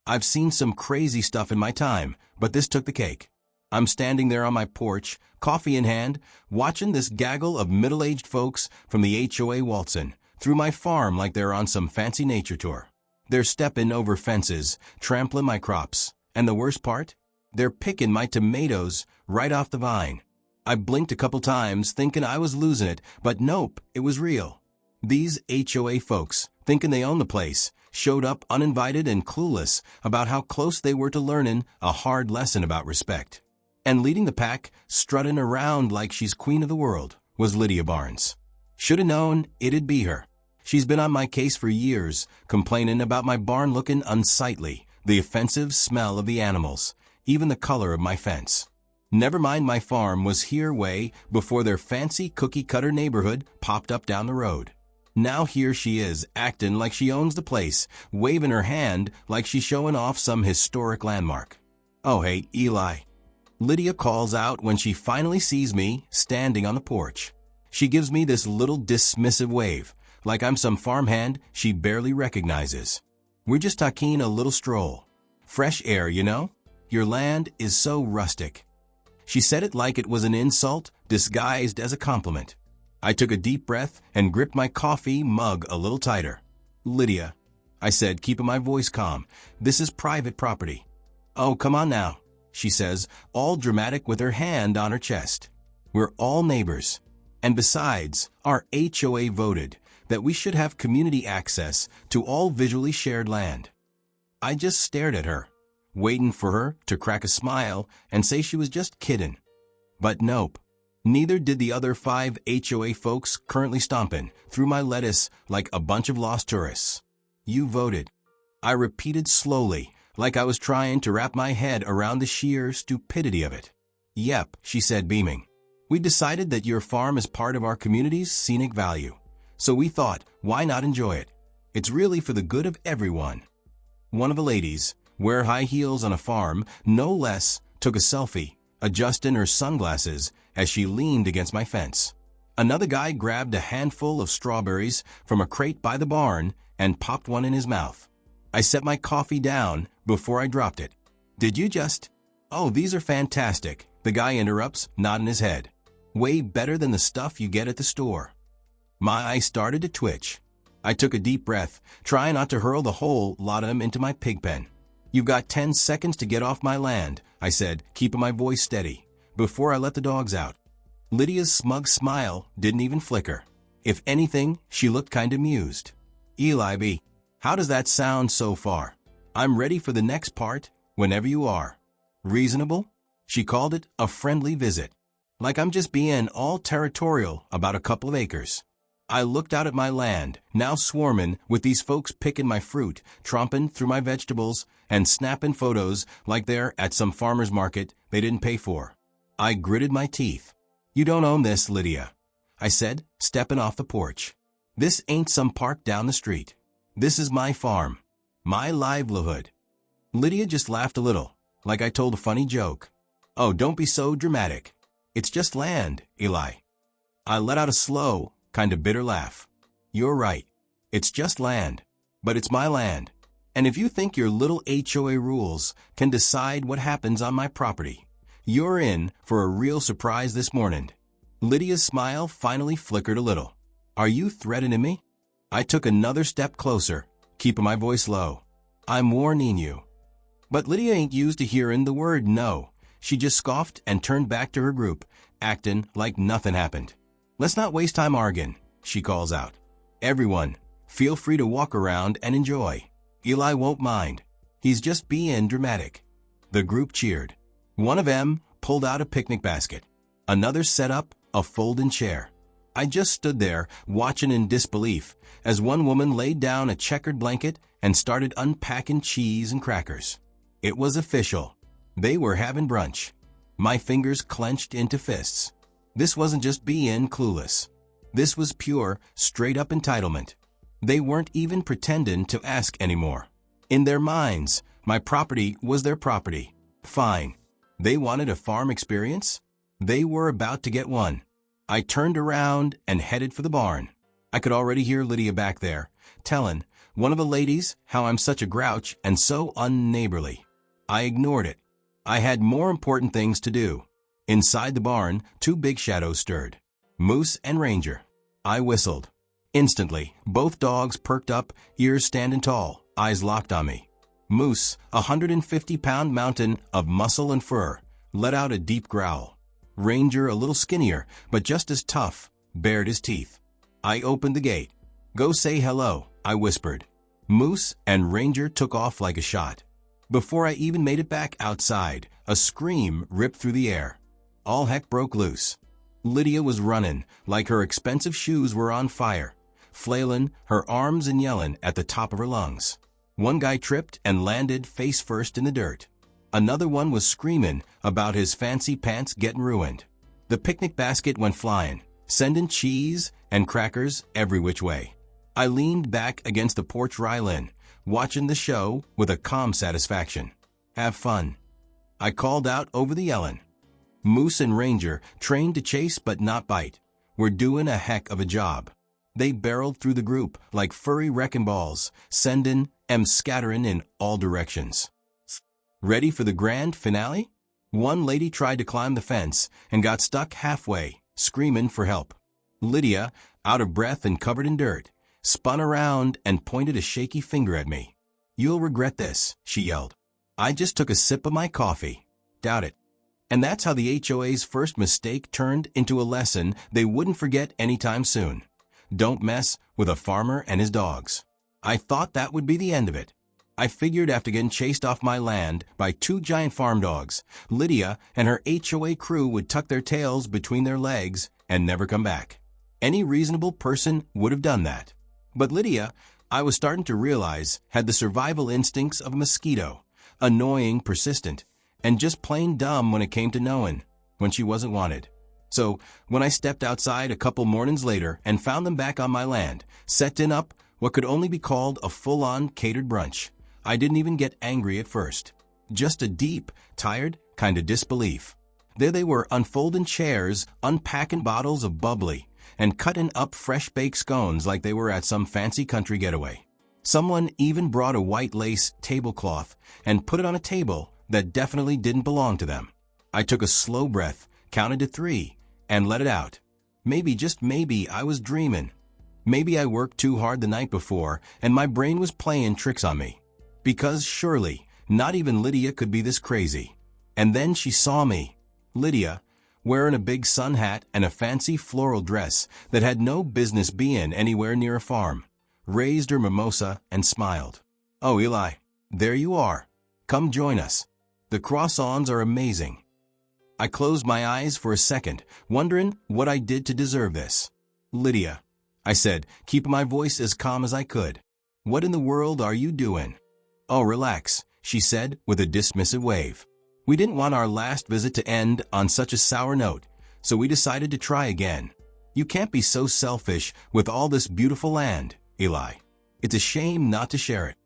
I've seen some crazy stuff in my time, but this took the cake. I'm standing there on my porch, coffee in hand, watching this gaggle of middle-aged folks from the HOA waltzing through my farm like they're on some fancy nature tour. They're stepping over fences, trampling my crops, and the worst part? They're picking my tomatoes right off the vine. I blinked a couple times thinking I was losing it, but nope, it was real. These HOA folks, thinking they own the place, showed up uninvited and clueless about how close they were to learning a hard lesson about respect. And leading the pack, strutting around like she's queen of the world, was Lydia Barnes. Should have known it'd be her. She's been on my case for years, complaining about my barn looking unsightly, the offensive smell of the animals, even the color of my fence. Never mind my farm was here way before their fancy cookie-cutter neighborhood popped up down the road. Now here she is, acting like she owns the place, waving her hand like she's showing off some historic landmark. "Oh hey, Eli," Lydia calls out when she finally sees me standing on the porch. She gives me this little dismissive wave, like I'm some farmhand she barely recognizes. "We're just taking a little stroll. Fresh air, you know? Your land is so rustic." She said it like it was an insult disguised as a compliment. I took a deep breath and gripped my coffee mug a little tighter. "Lydia," I said, keeping my voice calm, "this is private property." "Oh, come on now," she says, all dramatic with her hand on her chest. "We're all neighbors. And besides, our HOA voted that we should have community access to all visually shared land." I just stared at her, waiting for her to crack a smile and say she was just kidding. But nope. Neither did the other 5 HOA folks currently stomping through my lettuce like a bunch of lost tourists. "You voted," I repeated slowly, like I was trying to wrap my head around the sheer stupidity of it. "Yep," she said, beaming. "We decided that your farm is part of our community's scenic value. So we thought, why not enjoy it? It's really for the good of everyone." One of the ladies, wear high heels on a farm, no less, took a selfie, adjusting her sunglasses as she leaned against my fence. Another guy grabbed a handful of strawberries from a crate by the barn and popped one in his mouth. I set my coffee down before I dropped it. "Did you just—" "Oh, these are fantastic," the guy interrupts, nodding his head. "Way better than the stuff you get at the store." My eyes started to twitch. I took a deep breath, trying not to hurl the whole lot of them into my pig pen. "You've got 10 seconds to get off my land," I said, keeping my voice steady, "before I let the dogs out." Lydia's smug smile didn't even flicker. If anything, she looked kind of amused. "Eli B., how does that sound so far? I'm ready for the next part, whenever you are." "Reasonable?" She called it a friendly visit. Like I'm just being all territorial about a couple of acres. I looked out at my land, now swarming with these folks picking my fruit, tromping through my vegetables, and snapping photos like they're at some farmer's market they didn't pay for. I gritted my teeth. "You don't own this, Lydia," I said, stepping off the porch. "This ain't some park down the street. This is my farm, my livelihood." Lydia just laughed a little, like I told a funny joke. "Oh, don't be so dramatic. It's just land, Eli." I let out a slow, kind of bitter laugh. "You're right. It's just land. But it's my land. And if you think your little HOA rules can decide what happens on my property, you're in for a real surprise this morning." Lydia's smile finally flickered a little. "Are you threatening me?" I took another step closer, keeping my voice low. "I'm warning you." But Lydia ain't used to hearing the word no. She just scoffed and turned back to her group, acting like nothing happened. "Let's not waste time arguing," she calls out. "Everyone, feel free to walk around and enjoy. Eli won't mind. He's just being dramatic." The group cheered. One of them pulled out a picnic basket. Another set up a folding chair. I just stood there, watching in disbelief, as one woman laid down a checkered blanket and started unpacking cheese and crackers. It was official. They were having brunch. My fingers clenched into fists. This wasn't just being clueless. This was pure, straight-up entitlement. They weren't even pretending to ask anymore. In their minds, my property was their property. Fine. They wanted a farm experience? They were about to get one. I turned around and headed for the barn. I could already hear Lydia back there, telling One of the ladies, how I'm such a grouch and so unneighborly. I ignored it. I had more important things to do. Inside the barn, two big shadows stirred. Moose and Ranger. I whistled. Instantly, both dogs perked up, ears standing tall, eyes locked on me. Moose, a 150-pound mountain of muscle and fur, let out a deep growl. Ranger, a little skinnier, but just as tough, bared his teeth. I opened the gate. "Go say hello," I whispered. Moose and Ranger took off like a shot. Before I even made it back outside, a scream ripped through the air. All heck broke loose. Lydia was running like her expensive shoes were on fire, flailing her arms and yelling at the top of her lungs. One guy tripped and landed face first in the dirt. Another one was screaming about his fancy pants getting ruined. The picnic basket went flying, sending cheese and crackers every which way. I leaned back against the porch railin, watching the show with a calm satisfaction. "Have fun," I called out over the yelling. Moose and Ranger, trained to chase but not bite, were doing a heck of a job. They barreled through the group like furry wrecking balls, sending them scattering in all directions. Ready for the grand finale? One lady tried to climb the fence and got stuck halfway, screaming for help. Lydia, out of breath and covered in dirt, spun around and pointed a shaky finger at me. "You'll regret this," she yelled. I just took a sip of my coffee. Doubt it. And that's how the HOA's first mistake turned into a lesson they wouldn't forget anytime soon. Don't mess with a farmer and his dogs. I thought that would be the end of it. I figured after getting chased off my land by two giant farm dogs, Lydia and her HOA crew would tuck their tails between their legs and never come back. Any reasonable person would have done that. But Lydia, I was starting to realize, had the survival instincts of a mosquito, annoying, persistent, and just plain dumb when it came to knowing when she wasn't wanted. So, when I stepped outside a couple mornings later and found them back on my land, setting up what could only be called a full-on catered brunch, I didn't even get angry at first. Just a deep, tired kind of disbelief. There they were, unfolding chairs, unpacking bottles of bubbly, and cutting up fresh-baked scones like they were at some fancy country getaway. Someone even brought a white lace tablecloth and put it on a table that definitely didn't belong to them. I took a slow breath, counted to 3, and let it out. Maybe, just maybe, I was dreaming. Maybe I worked too hard the night before and my brain was playing tricks on me. Because surely, not even Lydia could be this crazy. And then she saw me. Lydia, wearing a big sun hat and a fancy floral dress that had no business being anywhere near a farm, raised her mimosa and smiled. "Oh, Eli, there you are. Come join us. The croissants are amazing." I closed my eyes for a second, wondering what I did to deserve this. "Lydia," I said, keeping my voice as calm as I could, "what in the world are you doing?" "Oh, relax," she said with a dismissive wave. "We didn't want our last visit to end on such a sour note, so we decided to try again. You can't be so selfish with all this beautiful land, Eli. It's a shame not to share it."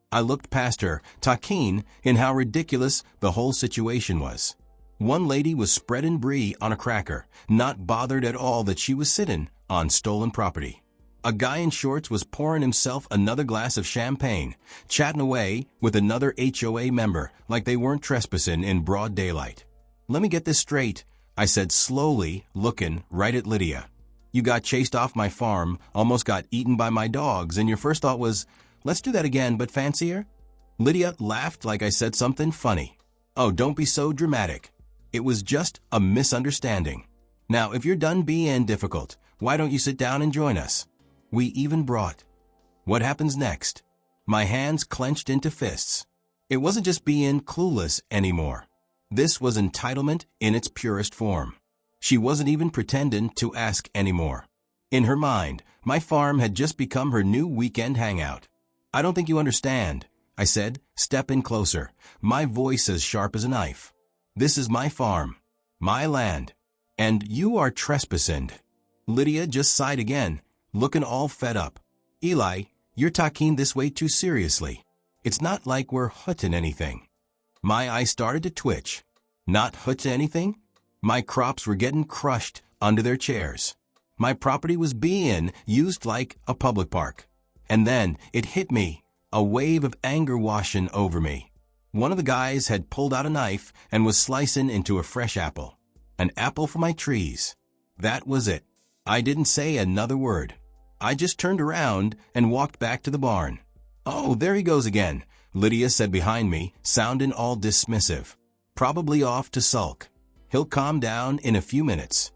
I looked past her, taquine in how ridiculous the whole situation was. One lady was spreading brie on a cracker, not bothered at all that she was sitting on stolen property. A guy in shorts was pouring himself another glass of champagne, chatting away with another HOA member like they weren't trespassing in broad daylight. "Let me get this straight," I said slowly, looking right at Lydia. "You got chased off my farm, almost got eaten by my dogs, and your first thought was, let's do that again, but fancier?" Lydia laughed like I said something funny. "Oh, don't be so dramatic. It was just a misunderstanding. Now, if you're done being difficult, why don't you sit down and join us? We even brought—" What happens next? My hands clenched into fists. It wasn't just being clueless anymore. This was entitlement in its purest form. She wasn't even pretending to ask anymore. In her mind, my farm had just become her new weekend hangout. "I don't think you understand," I said, stepping closer, my voice as sharp as a knife. "This is my farm, my land, and you are trespassing." Lydia just sighed again, looking all fed up. "Eli, you're talking this way too seriously. It's not like we're hurting anything." My eyes started to twitch. Not hurting anything? My crops were getting crushed under their chairs. My property was being used like a public park. And then it hit me, a wave of anger washing over me. One of the guys had pulled out a knife and was slicing into a fresh apple. An apple for my trees. That was it. I didn't say another word. I just turned around and walked back to the barn. "Oh, there he goes again," Lydia said behind me, sounding all dismissive. "Probably off to sulk. He'll calm down in a few minutes."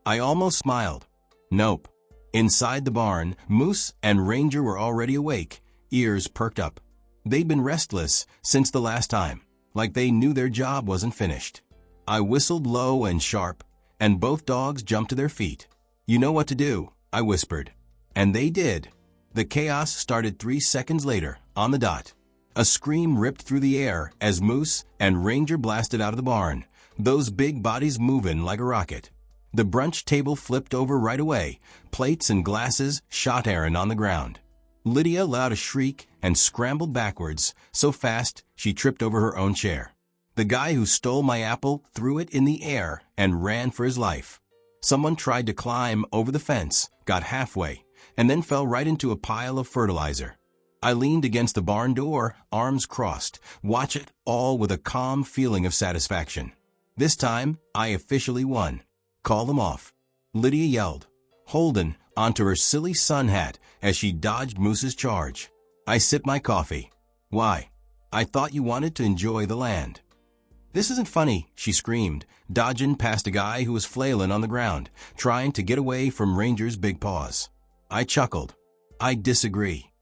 I almost smiled. Nope. Inside the barn, Moose and Ranger were already awake, ears perked up. They'd been restless since the last time, like they knew their job wasn't finished. I whistled low and sharp, and both dogs jumped to their feet. "You know what to do," I whispered. And they did. The chaos started 3 seconds later, on the dot. A scream ripped through the air as Moose and Ranger blasted out of the barn, those big bodies moving like a rocket. The brunch table flipped over right away, plates and glasses shot Aaron on the ground. Lydia let a shriek and scrambled backwards, so fast she tripped over her own chair. The guy who stole my apple threw it in the air and ran for his life. Someone tried to climb over the fence, got halfway, and then fell right into a pile of fertilizer. I leaned against the barn door, arms crossed, watch it all with a calm feeling of satisfaction. This time, I officially won. "Call them off," Lydia yelled, holding onto her silly sun hat as she dodged Moose's charge. I sipped my coffee. "Why? I thought you wanted to enjoy the land." "This isn't funny," she screamed, dodging past a guy who was flailing on the ground, trying to get away from Ranger's big paws. I chuckled. "I disagree."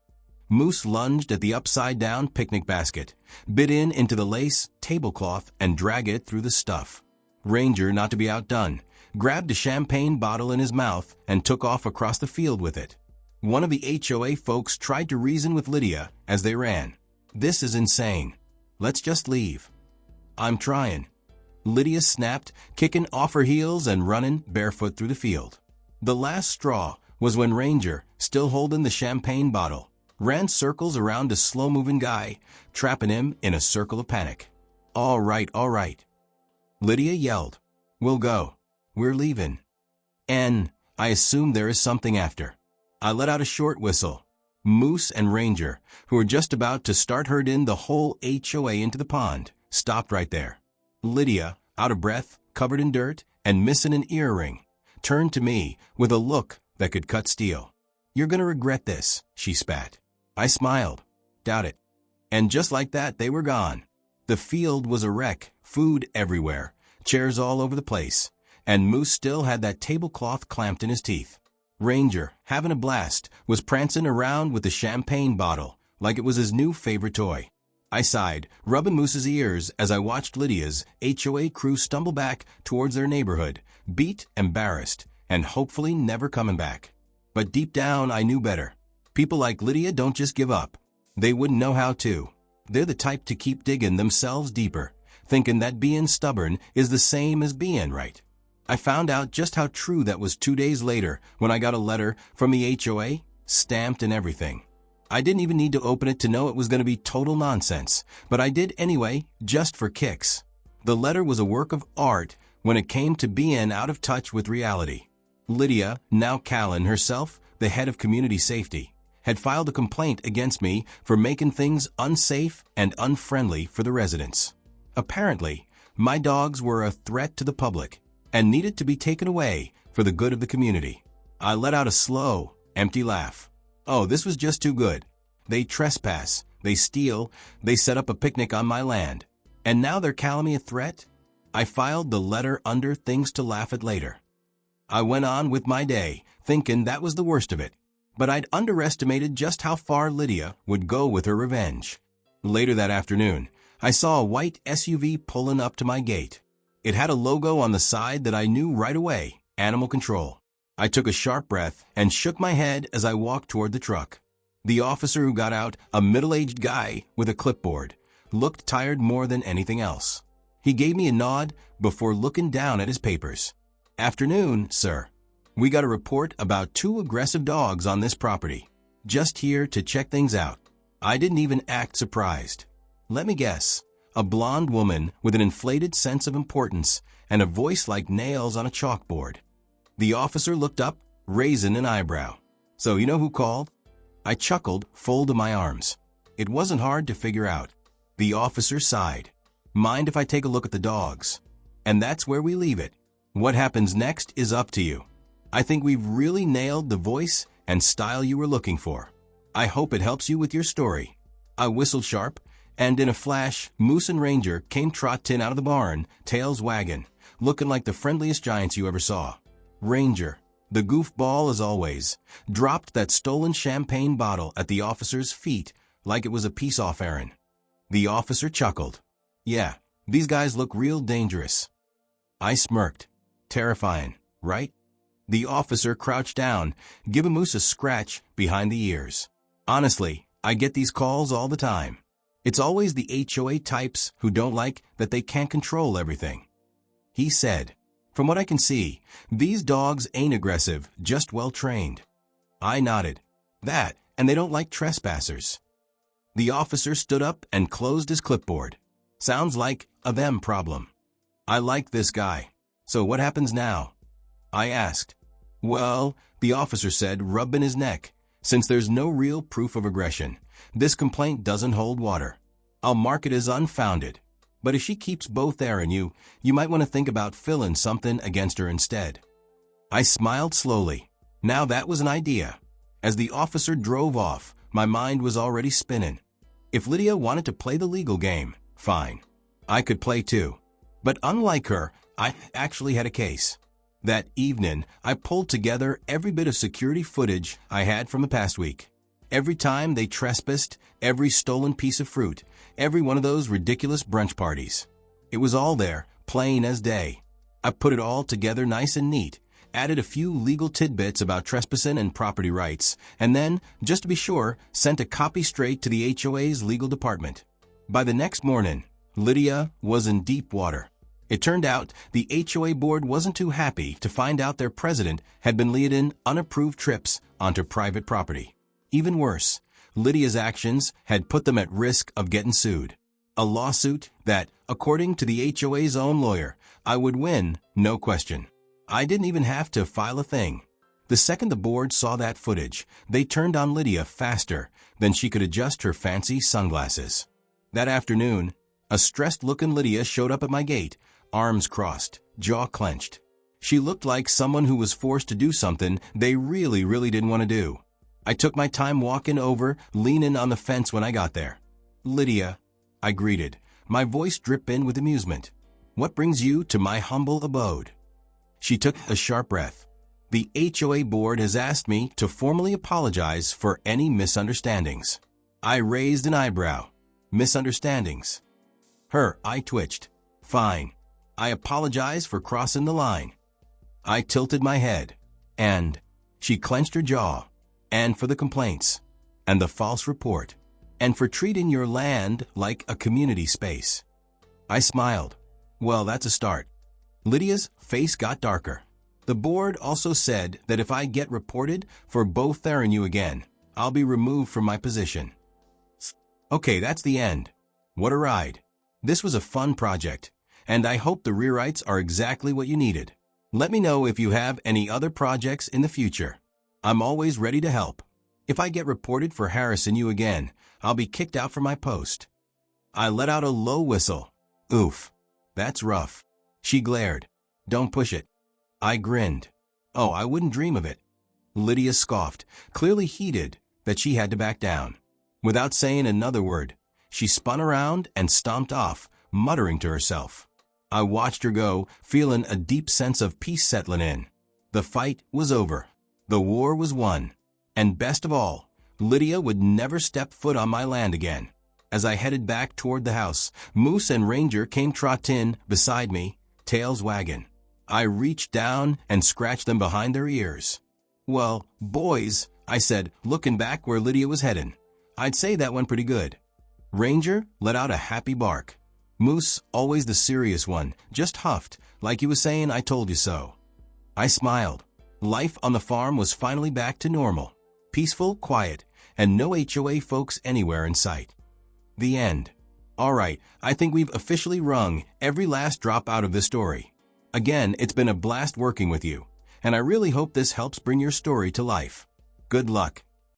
Moose lunged at the upside-down picnic basket, bit into the lace tablecloth and dragged it through the stuff. Ranger, not to be outdone, grabbed a champagne bottle in his mouth and took off across the field with it. One of the HOA folks tried to reason with Lydia as they ran. "This is insane. Let's just leave." "I'm trying." Lydia snapped, kicking off her heels and running barefoot through the field. The last straw was when Ranger, still holding the champagne bottle, ran circles around a slow-moving guy, trapping him in a circle of panic. All right. Lydia yelled. "We'll go. We're leaving." And I assume there is something after. I let out a short whistle. Moose and Ranger, who were just about to start herding the whole HOA into the pond, stopped right there. Lydia, out of breath, covered in dirt, and missing an earring, turned to me with a look that could cut steel. "You're gonna regret this," she spat. I smiled. "Doubt it." And just like that, they were gone. The field was a wreck, food everywhere, chairs all over the place, and Moose still had that tablecloth clamped in his teeth. Ranger, having a blast, was prancing around with the champagne bottle like it was his new favorite toy. I sighed, rubbing Moose's ears as I watched Lydia's HOA crew stumble back towards their neighborhood, beat, embarrassed, and hopefully never coming back. But deep down, I knew better. People like Lydia don't just give up. They wouldn't know how to. They're the type to keep digging themselves deeper, thinking that being stubborn is the same as being right. I found out just how true that was 2 days later when I got a letter from the HOA, stamped and everything. I didn't even need to open it to know it was going to be total nonsense, but I did anyway, just for kicks. The letter was a work of art when it came to being out of touch with reality. Lydia, now Callan herself, the head of community safety, had filed a complaint against me for making things unsafe and unfriendly for the residents. Apparently, my dogs were a threat to the public and needed to be taken away for the good of the community. I let out a slow, empty laugh. Oh, this was just too good. They trespass, they steal, they set up a picnic on my land, and now they're calling me a threat? I filed the letter under things to laugh at later. I went on with my day, thinking that was the worst of it, but I'd underestimated just how far Lydia would go with her revenge. Later that afternoon, I saw a white SUV pulling up to my gate. It had a logo on the side that I knew right away, Animal Control. I took a sharp breath and shook my head as I walked toward the truck. The officer who got out, a middle-aged guy with a clipboard, looked tired more than anything else. He gave me a nod before looking down at his papers. "Afternoon, sir. We got a report about 2 aggressive dogs on this property. Just here to check things out." I didn't even act surprised. Let me guess. A blonde woman with an inflated sense of importance and a voice like nails on a chalkboard. The officer looked up, raising an eyebrow. "So you know who called?" I chuckled, folded my arms. It wasn't hard to figure out. The officer sighed. Mind if I take a look at the dogs? And that's where we leave it. What happens next is up to you. I think we've really nailed the voice and style you were looking for. I hope it helps you with your story. I whistled sharp, and in a flash, Moose and Ranger came trotting out of the barn, tails wagging, looking like the friendliest giants you ever saw. Ranger, the goofball as always, dropped that stolen champagne bottle at the officer's feet like it was a peace offering. The officer chuckled. Yeah, these guys look real dangerous. I smirked. Terrifying, right? The officer crouched down, giving Moose a scratch behind the ears. Honestly, I get these calls all the time. It's always the HOA types who don't like that they can't control everything. He said, from what I can see, these dogs ain't aggressive, just well trained. I nodded. That, and they don't like trespassers. The officer stood up and closed his clipboard. Sounds like a them problem. I like this guy. So what happens now? I asked. Well, the officer said, rubbing his neck. Since there's no real proof of aggression, this complaint doesn't hold water. I'll mark it as unfounded. But if she keeps both airing you might want to think about filling something against her instead. I smiled slowly. Now that was an idea. As the officer drove off, my mind was already spinning. If Lydia wanted to play the legal game, fine. I could play too. But unlike her, I actually had a case. That evening, I pulled together every bit of security footage I had from the past week. Every time they trespassed, every stolen piece of fruit, every one of those ridiculous brunch parties. It was all there, plain as day. I put it all together nice and neat, added a few legal tidbits about trespassing and property rights, and then, just to be sure, sent a copy straight to the HOA's legal department. By the next morning, Lydia was in deep water. It turned out the HOA board wasn't too happy to find out their president had been leading unapproved trips onto private property. Even worse, Lydia's actions had put them at risk of getting sued. A lawsuit that, according to the HOA's own lawyer, I would win, no question. I didn't even have to file a thing. The second the board saw that footage, they turned on Lydia faster than she could adjust her fancy sunglasses. That afternoon, a stressed-looking Lydia showed up at my gate, arms crossed, jaw clenched. She looked like someone who was forced to do something they really didn't want to do. I took my time walking over, leaning on the fence when I got there. Lydia, I greeted, my voice dripping with amusement. What brings you to my humble abode? She took a sharp breath. The HOA board has asked me to formally apologize for any misunderstandings. I raised an eyebrow. Misunderstandings. Her eye twitched. Fine. I apologize for crossing the line. I tilted my head. And she clenched her jaw. And for the complaints. And the false report. And for treating your land like a community space. I smiled. Well, that's a start. Lydia's face got darker. The board also said that if I get reported for both throwing you again, I'll be removed from my position. Okay, that's the end. What a ride. This was a fun project. And I hope the rewrites are exactly what you needed. Let me know if you have any other projects in the future. I'm always ready to help. If I get reported for harassing you again, I'll be kicked out from my post. I let out a low whistle. Oof. That's rough. She glared. Don't push it. I grinned. Oh, I wouldn't dream of it. Lydia scoffed, clearly heated that she had to back down. Without saying another word, she spun around and stomped off, muttering to herself. I watched her go, feeling a deep sense of peace settling in. The fight was over. The war was won. And best of all, Lydia would never step foot on my land again. As I headed back toward the house, Moose and Ranger came trotting beside me, tails wagging. I reached down and scratched them behind their ears. Well, boys, I said, looking back where Lydia was heading. I'd say that went pretty good. Ranger let out a happy bark. Moose, always the serious one, just huffed, like he was saying I told you so. I smiled. Life on the farm was finally back to normal. Peaceful, quiet, and no HOA folks anywhere in sight. The end. All right, I think we've officially wrung every last drop out of this story. Again, it's been a blast working with you, and I really hope this helps bring your story to life. Good luck.